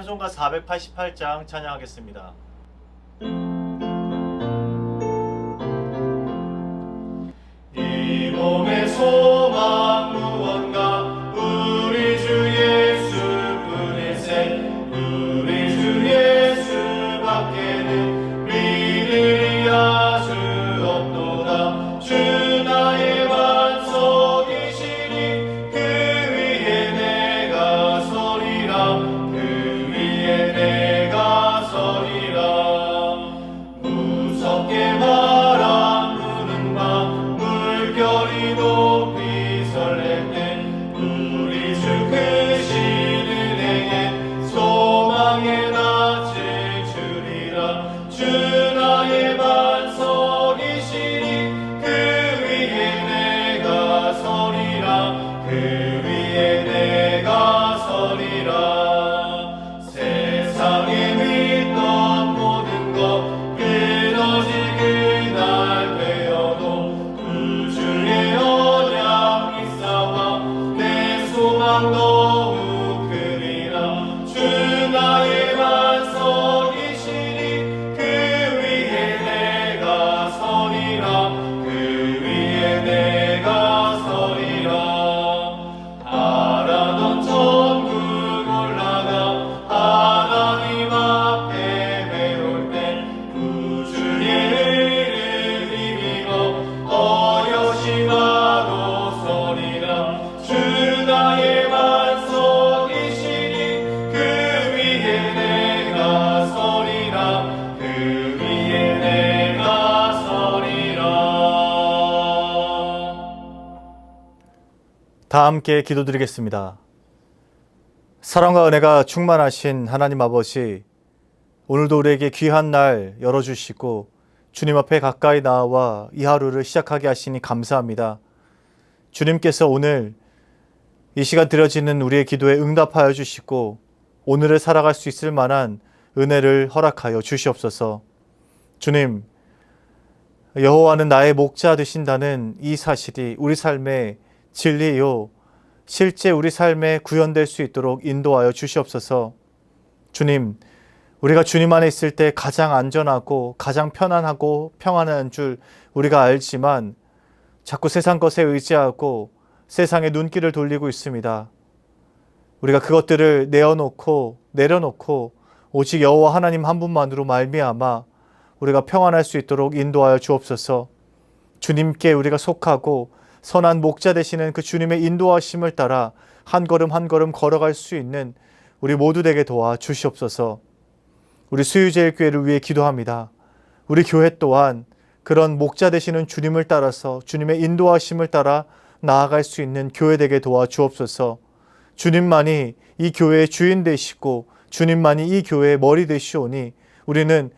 찬송가 488장 찬양하겠습니다. 이 몸의 소망 무언가 우리 주 예수뿐일세. 우리 주 예수밖에는 믿으리 아주 없도다. 주 나의 반석이시니 그 위에 내가 서리라. 그 위에 내가 서리라. 무섭게 바람 부는 밤 물결이 높이 설렐 때 우리 주 크신 은혜에 소망의 낯을 주리라. 주 나의 반석이시니 그 위에 내가 서리라. 그 위에 내가 서리라. 세상에 믿던 모든 것 끊어질 그날 되어도 구주의 언약 있사와 내 소망 더욱 크리라. 주 나의 반석이시니 그 위에 내가 서리라. 그 위에 내가 서리라. 바라던 천국 올라가 하나님 앞에 배울 때 구주의 의를 힘입어 어여시 나도 서리라. 주 나의 반석이시니 그 위에 내가 서리라. 그 위에 내가 서리라. 다 함께 기도드리겠습니다. 사랑과 은혜가 충만하신 하나님 아버지, 오늘도 우리에게 귀한 날 열어주시고 주님 앞에 가까이 나와 이 하루를 시작하게 하시니 감사합니다. 주님께서 오늘 이 시간 드려지는 우리의 기도에 응답하여 주시고 오늘을 살아갈 수 있을 만한 은혜를 허락하여 주시옵소서. 주님, 여호와는 나의 목자 되신다는 이 사실이 우리 삶의 진리요, 실제 우리 삶에 구현될 수 있도록 인도하여 주시옵소서. 주님, 우리가 주님 안에 있을 때 가장 안전하고 가장 편안하고 평안한 줄 우리가 알지만 자꾸 세상 것에 의지하고 세상의 눈길을 돌리고 있습니다. 우리가 그것들을 내려놓고 오직 여호와 하나님 한 분만으로 말미암아 우리가 평안할 수 있도록 인도하여 주옵소서. 주님께 우리가 속하고 선한 목자 되시는 그 주님의 인도하심을 따라 한 걸음 한 걸음 걸어갈 수 있는 우리 모두 되게 도와 주시옵소서. 우리 수유제일교회를 위해 기도합니다. 우리 교회 또한 그런 목자 되시는 주님을 따라서 주님의 인도하심을 따라 나아갈 수 있는 교회 되게 도와 주옵소서. 주님만이 이 교회의 주인 되시고 주님만이 이 교회의 머리 되시오니 우리는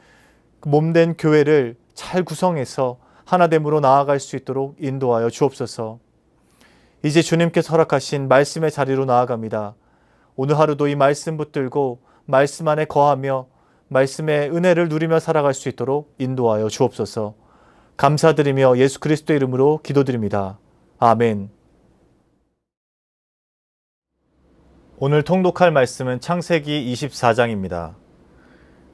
몸된 교회를 잘 구성해서 하나됨으로 나아갈 수 있도록 인도하여 주옵소서. 이제 주님께서 허락하신 말씀의 자리로 나아갑니다. 오늘 하루도 이 말씀 붙들고 말씀 안에 거하며 말씀의 은혜를 누리며 살아갈 수 있도록 인도하여 주옵소서. 감사드리며 예수 그리스도 이름으로 기도드립니다. 아멘. 오늘 통독할 말씀은 창세기 24장입니다.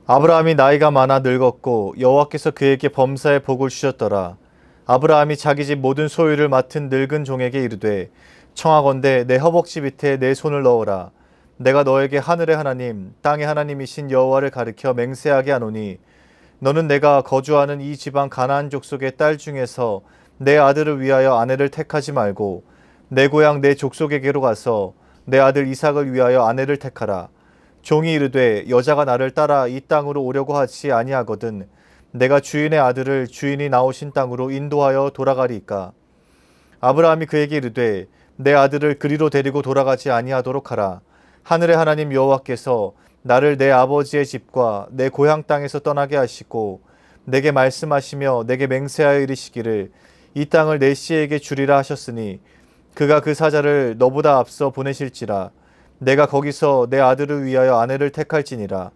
아브라함이 나이가 많아 늙었고 여호와께서 그에게 범사의 복을 주셨더라. 아브라함이 자기 집 모든 소유를 맡은 늙은 종에게 이르되 청하건대 내 허벅지 밑에 내 손을 넣어라. 내가 너에게 하늘의 하나님 땅의 하나님이신 여호와를 가리켜 맹세하게 하노니 너는 내가 거주하는 이 지방 가나안 족속의 딸 중에서 내 아들을 위하여 아내를 택하지 말고 내 고향 내 족속에게로 가서 내 아들 이삭을 위하여 아내를 택하라. 종이 이르되 여자가 나를 따라 이 땅으로 오려고 하지 아니하거든 내가 주인의 아들을 주인이 나오신 땅으로 인도하여 돌아가리이까. 아브라함이 그에게 이르되 내 아들을 그리로 데리고 돌아가지 아니하도록 하라. 하늘의 하나님 여호와께서 나를 내 아버지의 집과 내 고향 땅에서 떠나게 하시고 내게 말씀하시며 내게 맹세하여 이르시기를 이 땅을 내 씨에게 주리라 하셨으니 그가 그 사자를 너보다 앞서 보내실지라. 내가 거기서 내 아들을 위하여 아내를 택할지니라.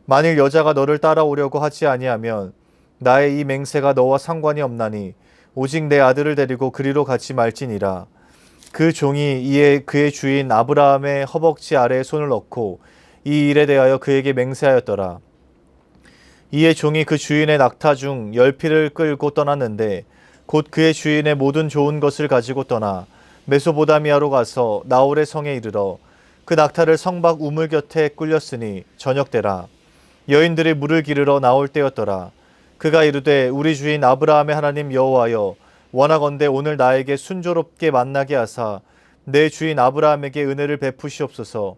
만일 여자가 너를 따라오려고 하지 아니하면 나의 이 맹세가 너와 상관이 없나니 오직 내 아들을 데리고 그리로 가지 말지니라. 그 종이 이에 그의 주인 아브라함의 허벅지 아래에 손을 넣고 이 일에 대하여 그에게 맹세하였더라. 이에 종이 그 주인의 낙타 중 10피를 끌고 떠났는데 곧 그의 주인의 모든 좋은 것을 가지고 떠나 메소보다미아로 가서 나홀의 성에 이르러 그 낙타를 성 밖 우물 곁에 꿀렸으니 저녁 때라. 여인들이 물을 기르러 나올 때였더라. 그가 이르되 우리 주인 아브라함의 하나님 여호와여, 원하건대 오늘 나에게 순조롭게 만나게 하사 내 주인 아브라함에게 은혜를 베푸시옵소서.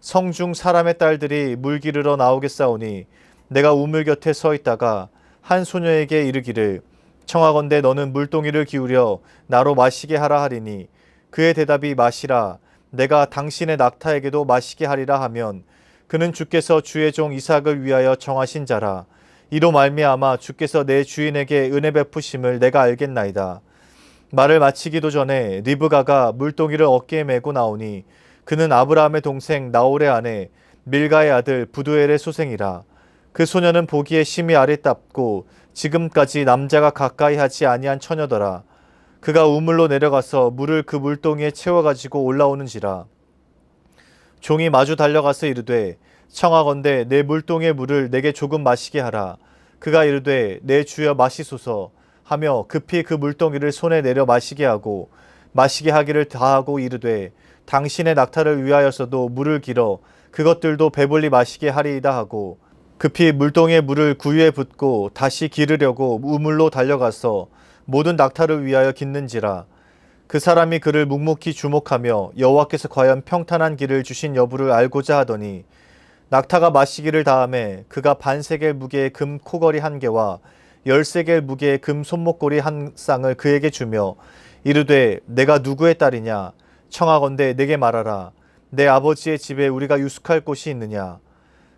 성중 사람의 딸들이 물 기르러 나오겠사오니 내가 우물 곁에 서 있다가 한 소녀에게 이르기를 청하건대 너는 물동이를 기울여 나로 마시게 하라 하리니 그의 대답이 마시라, 내가 당신의 낙타에게도 마시게 하리라 하면 그는 주께서 주의 종 이삭을 위하여 정하신 자라. 이로 말미암아 주께서 내 주인에게 은혜 베푸심을 내가 알겠나이다. 말을 마치기도 전에 리브가가 물동이를 어깨에 메고 나오니 그는 아브라함의 동생 나홀의 아내 밀가의 아들 부두엘의 소생이라. 그 소녀는 보기에 심히 아리답고 지금까지 남자가 가까이 하지 아니한 처녀더라. 그가 우물로 내려가서 물을 그 물동이에 채워가지고 올라오는지라. 종이 마주 달려가서 이르되 청하건대 내 물동의 물을 내게 조금 마시게 하라. 그가 이르되 내 주여 마시소서 하며 급히 그 물동이를 손에 내려 마시게 하고 마시게 하기를 다하고 이르되 당신의 낙타를 위하여서도 물을 길어 그것들도 배불리 마시게 하리이다 하고 급히 물동의 물을 구유에 붓고 다시 기르려고 우물로 달려가서 모든 낙타를 위하여 깃는지라. 그 사람이 그를 묵묵히 주목하며 여호와께서 과연 평탄한 길을 주신 여부를 알고자 하더니 낙타가 마시기를 다음에 그가 반세겔 무게의 금 코걸이 1개와 10세겔 무게의 금 손목걸이 1쌍을 그에게 주며 이르되 내가 누구의 딸이냐? 청하건대 내게 말하라. 내 아버지의 집에 우리가 유숙할 곳이 있느냐?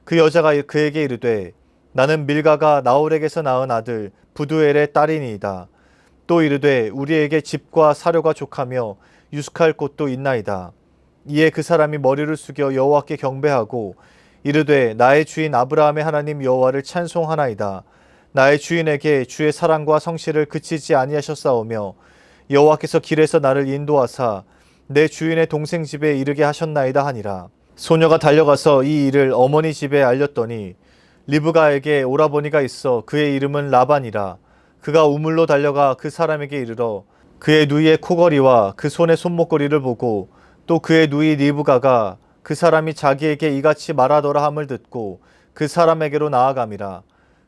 그 여자가 그에게 이르되 나는 밀가가 나홀에게서 낳은 아들 부두엘의 딸이니이다. 또 이르되 우리에게 집과 사료가 족하며 유숙할 곳도 있나이다. 이에 그 사람이 머리를 숙여 여호와께 경배하고 이르되 나의 주인 아브라함의 하나님 여호와를 찬송하나이다. 나의 주인에게 주의 사랑과 성실을 그치지 아니하셨사오며 여호와께서 길에서 나를 인도하사 내 주인의 동생 집에 이르게 하셨나이다 하니라. 소녀가 달려가서 이 일을 어머니 집에 알렸더니 리브가에게 오라버니가 있어 그의 이름은 라반이라. 그가 우물로 달려가 그 사람에게 이르러 그의 누이의 코걸이와 그 손의 손목걸이를 보고 또 그의 누이 리브가가 그 사람이 자기에게 이같이 말하더라 함을 듣고 그 사람에게로 나아감이라.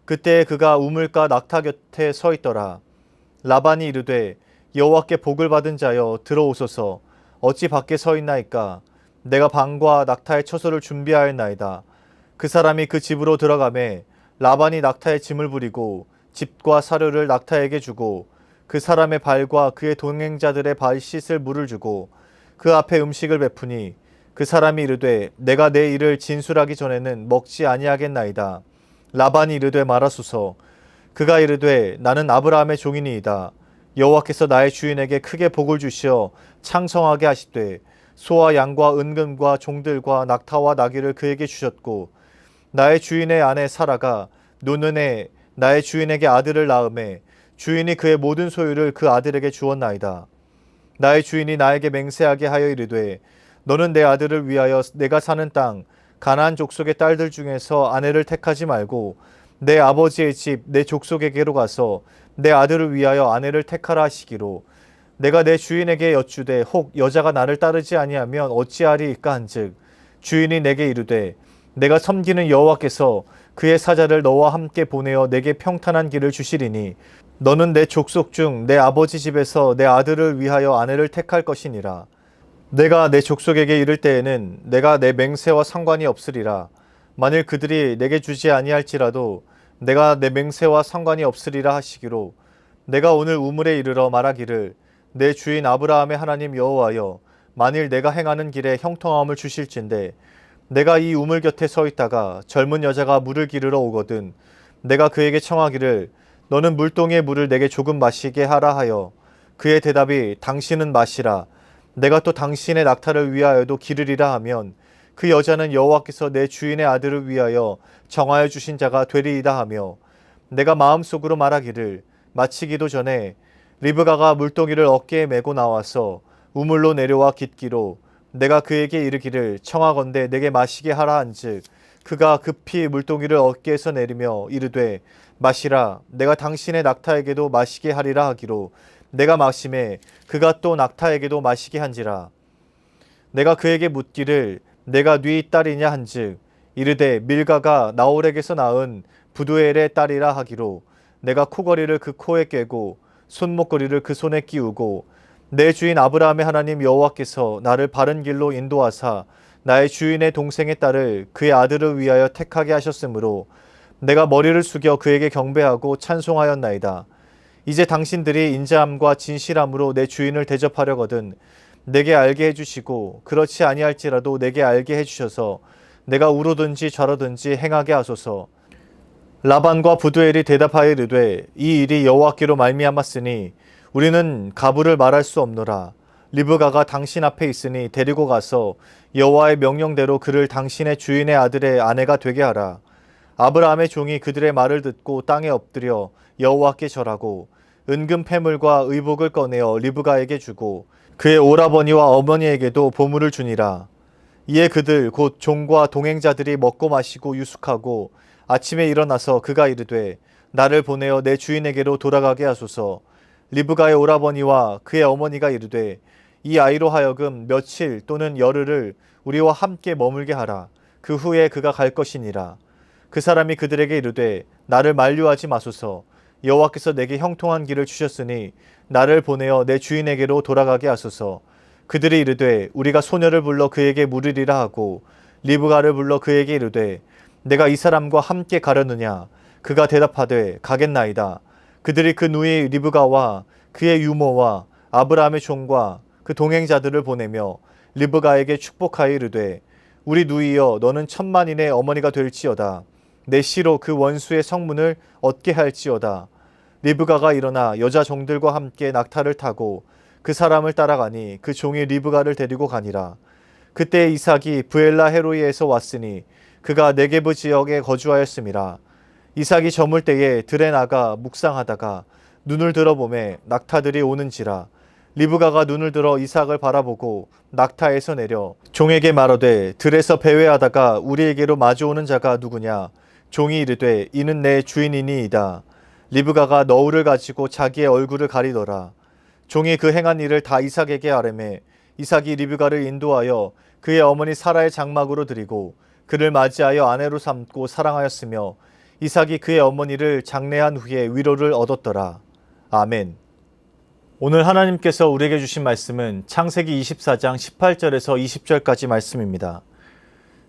그때 그가 우물가 낙타 곁에 서 있더라. 라반이 이르되 여호와께 복을 받은 자여 들어오소서. 어찌 밖에 서 있나이까? 내가 방과 낙타의 처소를 준비하였나이다. 그 사람이 그 집으로 들어가매 라반이 낙타의 짐을 부리고 집과 사료를 낙타에게 주고 그 사람의 발과 그의 동행자들의 발 씻을 물을 주고 그 앞에 음식을 베푸니 그 사람이 이르되 내가 내 일을 진술하기 전에는 먹지 아니하겠나이다. 라반이 이르되 말하소서. 그가 이르되 나는 아브라함의 종이니이다. 여호와께서 나의 주인에게 크게 복을 주시어 창성하게 하시되 소와 양과 은금과 종들과 낙타와 나귀를 그에게 주셨고 나의 주인의 아내 사라가 노년에 나의 주인에게 아들을 낳음에 주인이 그의 모든 소유를 그 아들에게 주었나이다. 나의 주인이 나에게 맹세하게 하여 이르되 너는 내 아들을 위하여 내가 사는 땅 가나안 족속의 딸들 중에서 아내를 택하지 말고 내 아버지의 집 내 족속에게로 가서 내 아들을 위하여 아내를 택하라 하시기로 내가 내 주인에게 여쭈되 혹 여자가 나를 따르지 아니하면 어찌하리이까 한즉 주인이 내게 이르되 내가 섬기는 여호와께서 그의 사자를 너와 함께 보내어 내게 평탄한 길을 주시리니 너는 내 족속 중 내 아버지 집에서 내 아들을 위하여 아내를 택할 것이니라. 내가 내 족속에게 이를 때에는 내가 내 맹세와 상관이 없으리라. 만일 그들이 내게 주지 아니할지라도 내가 내 맹세와 상관이 없으리라 하시기로 내가 오늘 우물에 이르러 말하기를 내 주인 아브라함의 하나님 여호와여, 만일 내가 행하는 길에 형통함을 주실진데 내가 이 우물 곁에 서 있다가 젊은 여자가 물을 기르러 오거든 내가 그에게 청하기를 너는 물동의 물을 내게 조금 마시게 하라 하여 그의 대답이 당신은 마시라, 내가 또 당신의 낙타를 위하여도 기르리라 하면 그 여자는 여호와께서 내 주인의 아들을 위하여 정하여 주신 자가 되리이다 하며 내가 마음속으로 말하기를 마치기도 전에 리브가가 물동이를 어깨에 메고 나와서 우물로 내려와 깃기로 내가 그에게 이르기를 청하건대 내게 마시게 하라 한즉 그가 급히 물동이를 어깨에서 내리며 이르되 마시라. 내가 당신의 낙타에게도 마시게 하리라 하기로 내가 마시매 그가 또 낙타에게도 마시게 한지라. 내가 그에게 묻기를 내가 네 딸이냐 한즉 이르되 밀가가 나홀에게서 낳은 부두엘의 딸이라 하기로 내가 코걸이를 그 코에 꿰고 손목걸이를 그 손에 끼우고 내 주인 아브라함의 하나님 여호와께서 나를 바른 길로 인도하사 나의 주인의 동생의 딸을 그의 아들을 위하여 택하게 하셨으므로 내가 머리를 숙여 그에게 경배하고 찬송하였나이다. 이제 당신들이 인자함과 진실함으로 내 주인을 대접하려거든 내게 알게 해주시고 그렇지 아니할지라도 내게 알게 해주셔서 내가 우로든지 좌로든지 행하게 하소서. 라반과 부두엘이 대답하여 이르되 이 일이 여호와께로 말미암았으니 우리는 가부를 말할 수 없노라. 리브가가 당신 앞에 있으니 데리고 가서 여호와의 명령대로 그를 당신의 주인의 아들의 아내가 되게 하라. 아브라함의 종이 그들의 말을 듣고 땅에 엎드려 여호와께 절하고 은금 패물과 의복을 꺼내어 리브가에게 주고 그의 오라버니와 어머니에게도 보물을 주니라. 이에 그들 곧 종과 동행자들이 먹고 마시고 유숙하고 아침에 일어나서 그가 이르되 나를 보내어 내 주인에게로 돌아가게 하소서. 리브가의 오라버니와 그의 어머니가 이르되 이 아이로 하여금 며칠 또는 열흘을 우리와 함께 머물게 하라. 그 후에 그가 갈 것이니라. 그 사람이 그들에게 이르되 나를 만류하지 마소서. 여호와께서 내게 형통한 길을 주셨으니 나를 보내어 내 주인에게로 돌아가게 하소서. 그들이 이르되 우리가 소녀를 불러 그에게 물으리라 하고 리브가를 불러 그에게 이르되 내가 이 사람과 함께 가려느냐. 그가 대답하되 가겠나이다. 그들이 그 누이 리브가와 그의 유모와 아브라함의 종과 그 동행자들을 보내며 리브가에게 축복하여 이르되 우리 누이여 너는 천만인의 어머니가 될지어다. 내 시로 그 원수의 성문을 얻게 할지어다. 리브가가 일어나 여자 종들과 함께 낙타를 타고 그 사람을 따라가니 그 종이 리브가를 데리고 가니라. 그때 이삭이 부엘라 헤로이에서 왔으니 그가 네게브 지역에 거주하였음이라. 이삭이 저물 때에 들에 나가 묵상하다가 눈을 들어보매 낙타들이 오는지라. 리브가가 눈을 들어 이삭을 바라보고 낙타에서 내려 종에게 말하되 들에서 배회하다가 우리에게로 마주오는 자가 누구냐. 종이 이르되 이는 내 주인이니이다. 리브가가 너울을 가지고 자기의 얼굴을 가리더라. 종이 그 행한 일을 다 이삭에게 아뢰매 이삭이 리브가를 인도하여 그의 어머니 사라의 장막으로 드리고 그를 맞이하여 아내로 삼고 사랑하였으며 이삭이 그의 어머니를 장례한 후에 위로를 얻었더라. 아멘. 오늘 하나님께서 우리에게 주신 말씀은 창세기 24장 18절에서 20절까지 말씀입니다.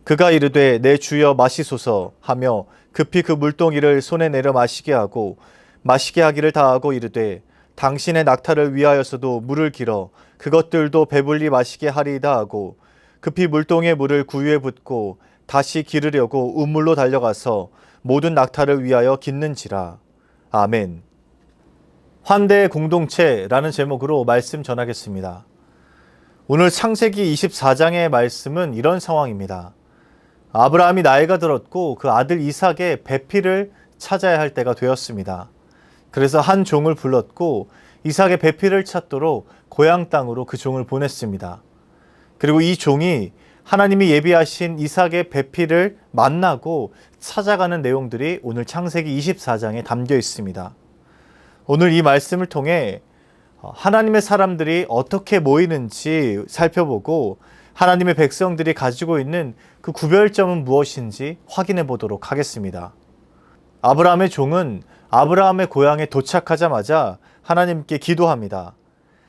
그가 이르되 내 주여 마시소서 하며 급히 그 물동이를 손에 내려 마시게 하고 마시게 하기를 다하고 이르되 당신의 낙타를 위하여서도 물을 길어 그것들도 배불리 마시게 하리이다 하고 급히 물동의 물을 구유에 붓고 다시 기르려고 우물로 달려가서 모든 낙타를 위하여 깃는지라. 아멘. 환대의 공동체라는 제목으로 말씀 전하겠습니다. 오늘 창세기 24장의 말씀은 이런 상황입니다. 아브라함이 나이가 들었고 그 아들 이삭의 배필을 찾아야 할 때가 되었습니다. 그래서 한 종을 불렀고 이삭의 배필을 찾도록 고향 땅으로 그 종을 보냈습니다. 그리고 이 종이 하나님이 예비하신 이삭의 배필을 만나고 찾아가는 내용들이 오늘 창세기 24장에 담겨 있습니다. 오늘 이 말씀을 통해 하나님의 사람들이 어떻게 모이는지 살펴보고 하나님의 백성들이 가지고 있는 그 구별점은 무엇인지 확인해 보도록 하겠습니다. 아브라함의 종은 아브라함의 고향에 도착하자마자 하나님께 기도합니다.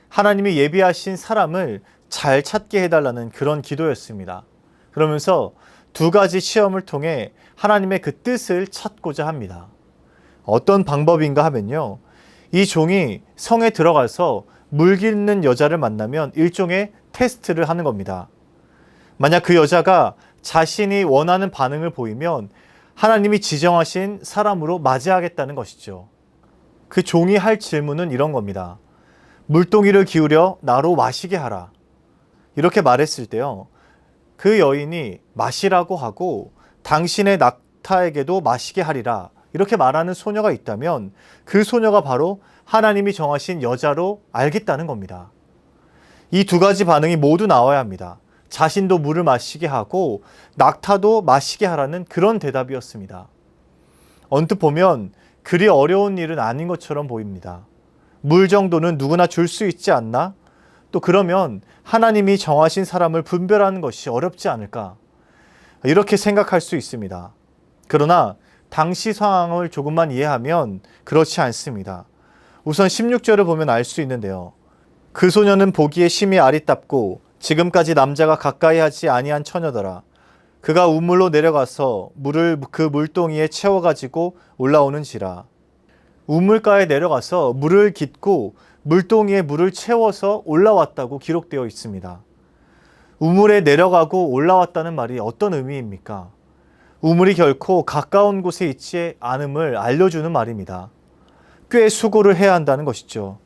하나님이 예비하신 사람을 잘 찾게 해달라는 그런 기도였습니다. 그러면서 두 가지 시험을 통해 하나님의 그 뜻을 찾고자 합니다. 어떤 방법인가 하면요. 이 종이 성에 들어가서 물 깃는 여자를 만나면 일종의 테스트를 하는 겁니다. 만약 그 여자가 자신이 원하는 반응을 보이면 하나님이 지정하신 사람으로 맞이하겠다는 것이죠. 그 종이 할 질문은 이런 겁니다. 물동이를 기울여 나로 마시게 하라. 이렇게 말했을 때요. 그 여인이 마시라고 하고 당신의 낙타에게도 마시게 하리라. 이렇게 말하는 소녀가 있다면 그 소녀가 바로 하나님이 정하신 여자로 알겠다는 겁니다. 이 두 가지 반응이 모두 나와야 합니다. 자신도 물을 마시게 하고 낙타도 마시게 하라는 그런 대답이었습니다. 언뜻 보면 그리 어려운 일은 아닌 것처럼 보입니다. 물 정도는 누구나 줄 수 있지 않나? 또 그러면 하나님이 정하신 사람을 분별하는 것이 어렵지 않을까? 이렇게 생각할 수 있습니다. 그러나 당시 상황을 조금만 이해하면 그렇지 않습니다. 우선 16절을 보면 알 수 있는데요. 그 소녀는 보기에 심히 아리답고 지금까지 남자가 가까이 하지 아니한 처녀더라. 그가 우물로 내려가서 물을 그 물동이에 채워가지고 올라오는지라. 우물가에 내려가서 물을 깃고 물동이에 물을 채워서 올라왔다고 기록되어 있습니다. 우물에 내려가고 올라왔다는 말이 어떤 의미입니까? 우물이 결코 가까운 곳에 있지 않음을 알려주는 말입니다. 꽤 수고를 해야 한다는 것이죠.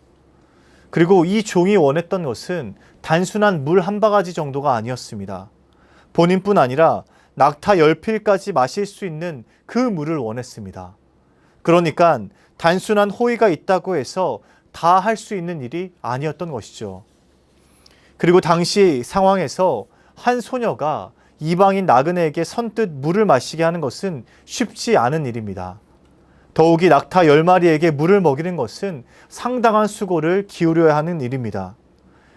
그리고 이 종이 원했던 것은 단순한 물 한 바가지 정도가 아니었습니다. 본인뿐 아니라 낙타 10필까지 마실 수 있는 그 물을 원했습니다. 그러니까 단순한 호의가 있다고 해서 다 할 수 있는 일이 아니었던 것이죠. 그리고 당시 상황에서 한 소녀가 이방인 나그네에게 선뜻 물을 마시게 하는 것은 쉽지 않은 일입니다. 더욱이 낙타 10마리에게 물을 먹이는 것은 상당한 수고를 기울여야 하는 일입니다.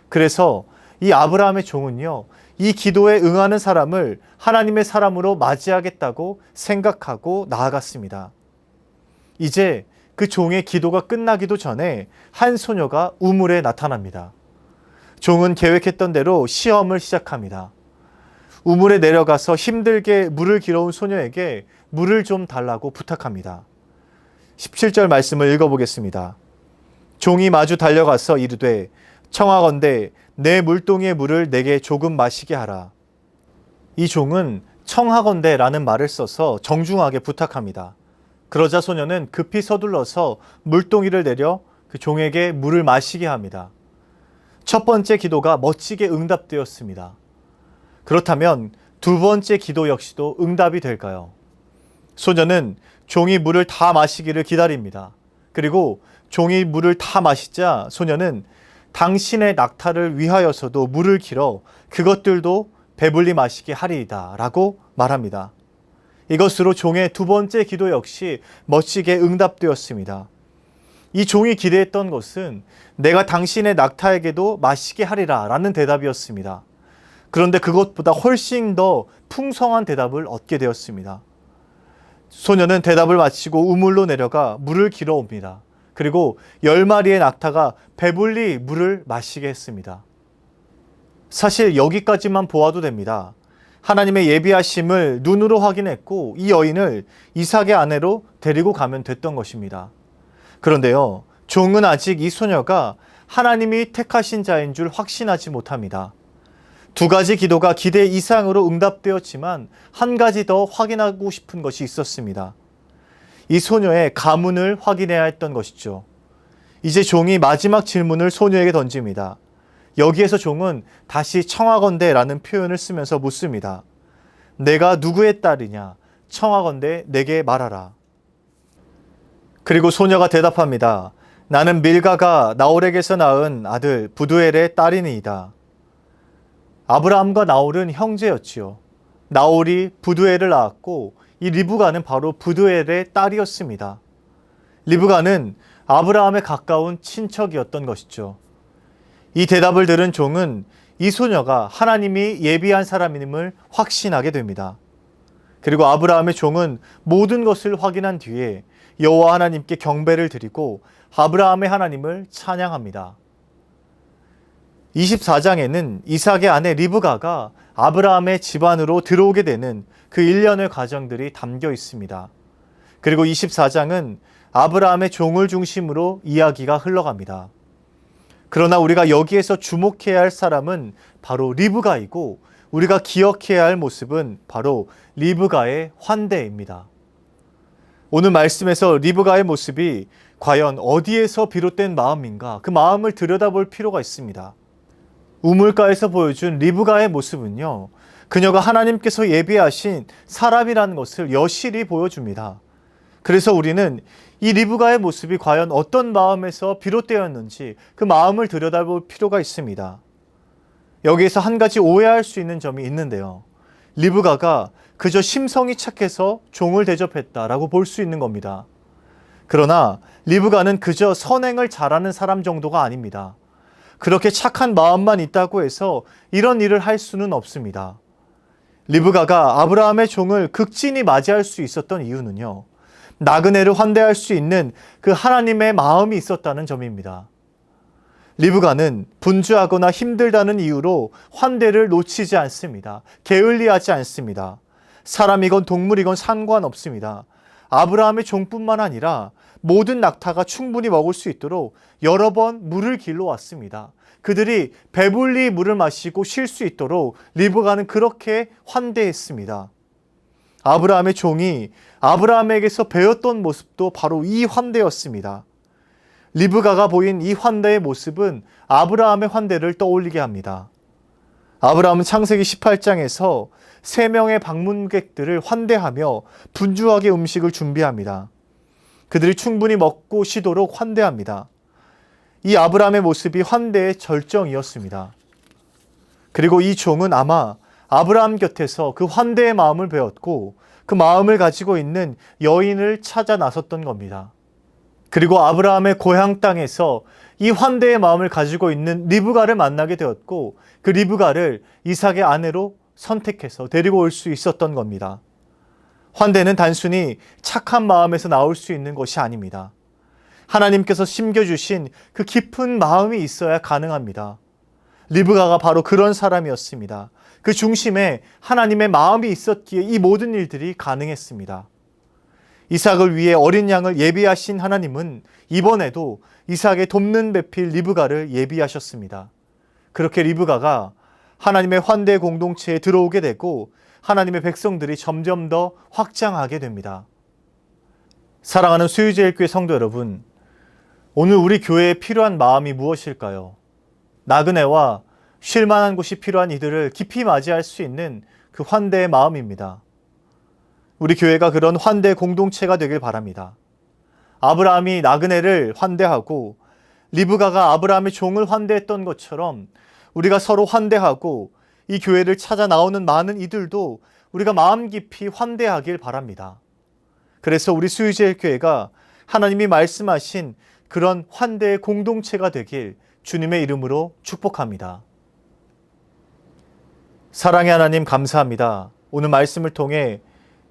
그래서 이 아브라함의 종은요, 이 기도에 응하는 사람을 하나님의 사람으로 맞이하겠다고 생각하고 나아갔습니다. 이제 그 종의 기도가 끝나기도 전에 한 소녀가 우물에 나타납니다. 종은 계획했던 대로 시험을 시작합니다. 우물에 내려가서 힘들게 물을 길어온 소녀에게 물을 좀 달라고 부탁합니다. 17절 말씀을 읽어보겠습니다. 종이 마주 달려가서 이르되 청하건대 내 물동이의 물을 내게 조금 마시게 하라. 이 종은 청하건대라는 말을 써서 정중하게 부탁합니다. 그러자 소녀는 급히 서둘러서 물동이를 내려 그 종에게 물을 마시게 합니다. 첫 번째 기도가 멋지게 응답되었습니다. 그렇다면 두 번째 기도 역시도 응답이 될까요? 소녀는 종이 물을 다 마시기를 기다립니다. 그리고 종이 물을 다 마시자 소녀는 당신의 낙타를 위하여서도 물을 길어 그것들도 배불리 마시게 하리이다 라고 말합니다. 이것으로 종의 두 번째 기도 역시 멋지게 응답되었습니다. 이 종이 기대했던 것은 내가 당신의 낙타에게도 마시게 하리라 라는 대답이었습니다. 그런데 그것보다 훨씬 더 풍성한 대답을 얻게 되었습니다. 소녀는 대답을 마치고 우물로 내려가 물을 길어 옵니다. 그리고 10마리의 낙타가 배불리 물을 마시게 했습니다. 사실 여기까지만 보아도 됩니다. 하나님의 예비하심을 눈으로 확인했고 이 여인을 이삭의 아내로 데리고 가면 됐던 것입니다. 그런데요, 종은 아직 이 소녀가 하나님이 택하신 자인 줄 확신하지 못합니다. 두 가지 기도가 기대 이상으로 응답되었지만 한 가지 더 확인하고 싶은 것이 있었습니다. 이 소녀의 가문을 확인해야 했던 것이죠. 이제 종이 마지막 질문을 소녀에게 던집니다. 여기에서 종은 다시 청하건대라는 표현을 쓰면서 묻습니다. 내가 누구의 딸이냐? 청하건대 내게 말하라. 그리고 소녀가 대답합니다. 나는 밀가가 나홀에게서 낳은 아들 부두엘의 딸이니이다. 아브라함과 나홀은 형제였지요. 나홀이 부두엘을 낳았고 이 리브가는 바로 부두엘의 딸이었습니다. 리브가는 아브라함에 가까운 친척이었던 것이죠. 이 대답을 들은 종은 이 소녀가 하나님이 예비한 사람임을 확신하게 됩니다. 그리고 아브라함의 종은 모든 것을 확인한 뒤에 여호와 하나님께 경배를 드리고 아브라함의 하나님을 찬양합니다. 24장에는 이삭의 아내 리브가가 아브라함의 집안으로 들어오게 되는 그 일련의 과정들이 담겨 있습니다. 그리고 24장은 아브라함의 종을 중심으로 이야기가 흘러갑니다. 그러나 우리가 여기에서 주목해야 할 사람은 바로 리브가이고 우리가 기억해야 할 모습은 바로 리브가의 환대입니다. 오늘 말씀에서 리브가의 모습이 과연 어디에서 비롯된 마음인가? 그 마음을 들여다볼 필요가 있습니다. 우물가에서 보여준 리브가의 모습은요, 그녀가 하나님께서 예비하신 사람이라는 것을 여실히 보여줍니다. 그래서 우리는 이 리브가의 모습이 과연 어떤 마음에서 비롯되었는지 그 마음을 들여다볼 필요가 있습니다. 여기에서 한 가지 오해할 수 있는 점이 있는데요. 리브가가 그저 심성이 착해서 종을 대접했다라고 볼 수 있는 겁니다. 그러나 리브가는 그저 선행을 잘하는 사람 정도가 아닙니다. 그렇게 착한 마음만 있다고 해서 이런 일을 할 수는 없습니다. 리브가가 아브라함의 종을 극진히 맞이할 수 있었던 이유는요, 나그네를 환대할 수 있는 그 하나님의 마음이 있었다는 점입니다. 리브가는 분주하거나 힘들다는 이유로 환대를 놓치지 않습니다. 게을리하지 않습니다. 사람이건 동물이건 상관없습니다. 아브라함의 종뿐만 아니라 모든 낙타가 충분히 먹을 수 있도록 여러 번 물을 길러왔습니다. 그들이 배불리 물을 마시고 쉴 수 있도록 리브가는 그렇게 환대했습니다. 아브라함의 종이 아브라함에게서 배웠던 모습도 바로 이 환대였습니다. 리브가가 보인 이 환대의 모습은 아브라함의 환대를 떠올리게 합니다. 아브라함은 창세기 18장에서 3명의 방문객들을 환대하며 분주하게 음식을 준비합니다. 그들이 충분히 먹고 쉬도록 환대합니다. 이 아브라함의 모습이 환대의 절정이었습니다. 그리고 이 종은 아마 아브라함 곁에서 그 환대의 마음을 배웠고 그 마음을 가지고 있는 여인을 찾아 나섰던 겁니다. 그리고 아브라함의 고향 땅에서 이 환대의 마음을 가지고 있는 리브가를 만나게 되었고 그 리브가를 이삭의 아내로 선택해서 데리고 올 수 있었던 겁니다. 환대는 단순히 착한 마음에서 나올 수 있는 것이 아닙니다. 하나님께서 심겨주신 그 깊은 마음이 있어야 가능합니다. 리브가가 바로 그런 사람이었습니다. 그 중심에 하나님의 마음이 있었기에 이 모든 일들이 가능했습니다. 이삭을 위해 어린 양을 예비하신 하나님은 이번에도 이삭의 돕는 배필 리브가를 예비하셨습니다. 그렇게 리브가가 하나님의 환대 공동체에 들어오게 되고 하나님의 백성들이 점점 더 확장하게 됩니다. 사랑하는 수유제일교회 성도 여러분, 오늘 우리 교회에 필요한 마음이 무엇일까요? 나그네와 쉴 만한 곳이 필요한 이들을 깊이 맞이할 수 있는 그 환대의 마음입니다. 우리 교회가 그런 환대 공동체가 되길 바랍니다. 아브라함이 나그네를 환대하고 리브가가 아브라함의 종을 환대했던 것처럼 우리가 서로 환대하고 이 교회를 찾아 나오는 많은 이들도 우리가 마음 깊이 환대하길 바랍니다. 그래서 우리 수유제일교회가 하나님이 말씀하신 그런 환대의 공동체가 되길 주님의 이름으로 축복합니다. 사랑의 하나님 감사합니다. 오늘 말씀을 통해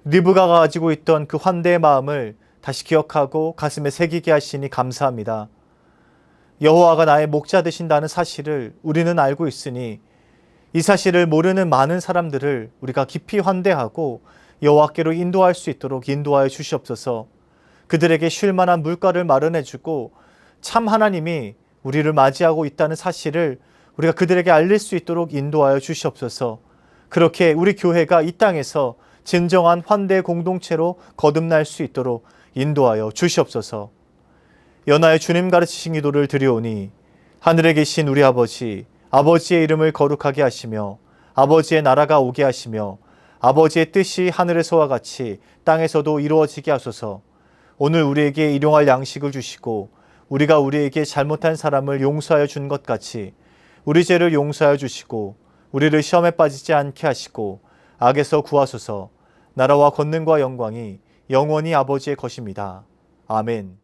리브가가 가지고 있던 그 환대의 마음을 다시 기억하고 가슴에 새기게 하시니 감사합니다. 여호와가 나의 목자 되신다는 사실을 우리는 알고 있으니 이 사실을 모르는 많은 사람들을 우리가 깊이 환대하고 여호와께로 인도할 수 있도록 인도하여 주시옵소서. 그들에게 쉴 만한 물가를 마련해 주고 참 하나님이 우리를 맞이하고 있다는 사실을 우리가 그들에게 알릴 수 있도록 인도하여 주시옵소서. 그렇게 우리 교회가 이 땅에서 진정한 환대 공동체로 거듭날 수 있도록 인도하여 주시옵소서. 연하의 주님 가르치신 기도를 드리오니 하늘에 계신 우리 아버지, 아버지의 이름을 거룩하게 하시며 아버지의 나라가 오게 하시며 아버지의 뜻이 하늘에서와 같이 땅에서도 이루어지게 하소서. 오늘 우리에게 일용할 양식을 주시고 우리가 우리에게 잘못한 사람을 용서하여 준 것 같이 우리 죄를 용서하여 주시고 우리를 시험에 빠지지 않게 하시고 악에서 구하소서. 나라와 권능과 영광이 영원히 아버지의 것입니다. 아멘.